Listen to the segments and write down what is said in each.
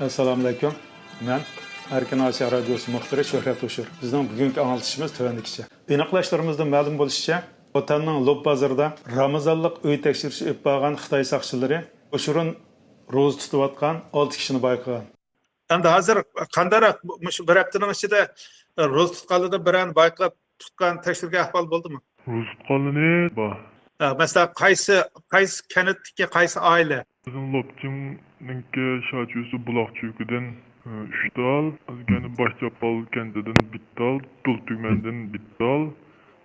Assalomu alaykum. Men Erkin Osiyo radiosi muxbiri Shuhrat O'shur. Bizning bugungi anglitishimiz tovandikicha. Aniqlashlarimizda ma'lum bo'lishicha, Otanning Lob bozorida Ramazonlik uy tekshirish olib borgan Xitoy soqchilari O'shurun ro'z tutayotgan 6 kishini bayqagan. Endi hozir qandaroq shu bir haftaning ichida ro'z tutganlarda birini bayqab tutgan tekshirgan ahvol bo'ldimi? Ro'z tutganini bor. Masalan, qaysi kanatdagi qaysi oila? Bizim Lopçimninki şaçüsü Bulaqçuykudan 3 dal, yani Başçapal kendinden 1 dal, Dultügmenden 1 dal,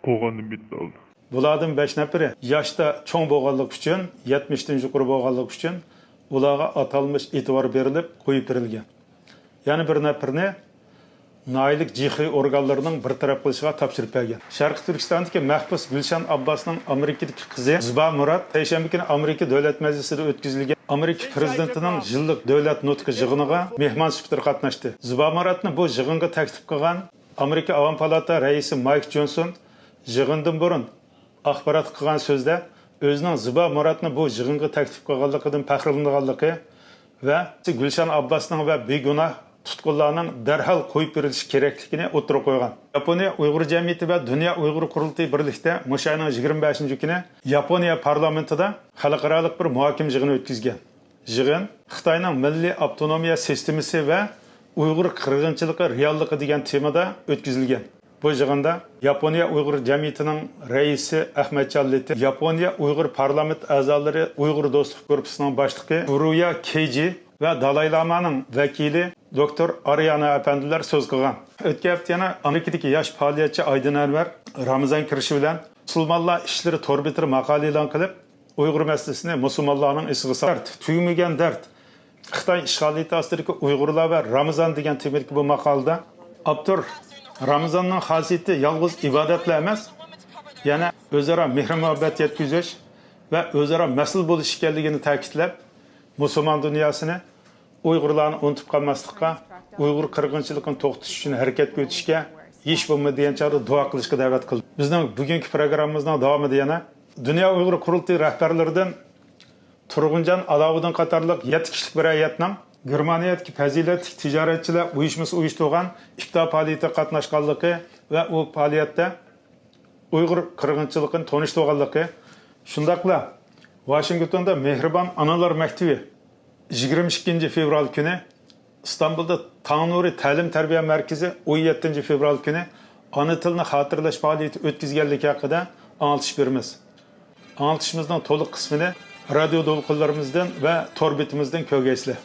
Qoğandan 1 dal. Bulardan 5 nafari yoshda cho'ng bo'lganlik uchun, 70 dan yuqori bo'lganlik uchun ularga atalmış e'tibor berilib, qo'yib berilgan. Yana bir nafarni noyillik jihi organlarining bir taraf qilishiga topshirib bergan. Sharq Turkistondagi mahbus Gulshan Abbosning Amerikadagi qizi Zuba Murat payshanba kuni Amerika davlat majlisida o'tkazilgan Amerika prezidentining yillik davlat nutqi yig'iniga mehmon sifatida qatnashdi. Zuba Muratni bu yig'inga taklif qilgan Amerika Avam palata raisi Mike Johnson yig'indan burun axborot qilgan so'zda o'zining Zuba Muratni bu yig'inga taklif qilganligidan faxrlanganligi va Gulshan Abbosning va begunoh tutqunlarning darhol qo'yib berilishi kerakligini o'tirib qo'ygan. Yaponiya Uyg'ur jamiyati va Dunyo Uyg'ur qurultiyi birlikda o'shaning 25-kuni Yaponiya parlamentida xalqaro bir muhokama yig'ini o'tkazgan. Yig'in Xitoyning milliy avtonomiya sistemasi va Uyg'ur qirg'inchiligi realligi degan temada o'tkazilgan. Bu yig'inda Yaponiya Uyg'ur jamiyatining raisi Ahmad Challeti, Yaponiya Uyg'ur parlament a'zolari, Uyg'ur do'stlik guruhining boshlig'i Furuya Keiji ve Dalai Lama'nın vekili Doktor Ariana efendiler söz qilgan. O'tgan hafta yana Amerikadagi yosh faoliyatchi Aydin Anvar Ramazon kirishi bilan Musulmonlar ishlari tor bitir maqola e'lon qilib, Uyg'ur masalasini musulmonlarning isiga soldi. Tugmagan dard. Xitoy ishg'oliyati ostidagi Uyg'urlar va Ramazon degan temadagi bu maqolada avtor Ramazonning xosiyati yolg'iz ibodatlar emas, yana o'zaro mehr-muhabbat yetkazish va o'zaro mas'ul bo'lish ekanligini ta'kidlab, Müslüman dünyasını Uygurlarını unutib qalmaslikqa, Uygur qirg'inchiligini to'xtatish uchun harakat etishga, hech bo'lmagan chog'da duo qilishga da'vat qildi. Bizning bugungi programmamizning davomida yana Dunyo Uyg'ur qurultiyi rahbarlaridan Turg'unjon Aloviddin qatorliq 7 kishilik bir hay'atning Germaniyadagi fazilatli tijoratchilar uyushmasi uyushtirgan iftor faoliyatida qatnashganligi va u faoliyatda Uygur qirg'inchiligini tanishtirganligi, shundaqla Washington'da Mehribon Analar Maktabi 22 fevral günü, İstanbul'da Tanuri Ta'lim Terbiye Merkezi 17 fevral günü ana tilini hatırlash faoliyati o'tkazganligi haqida anglitish beramiz. Anglitishimizning to'liq qismini radio to'lqinlarimizdan va tor bitimizdan ko'rgaysizlar.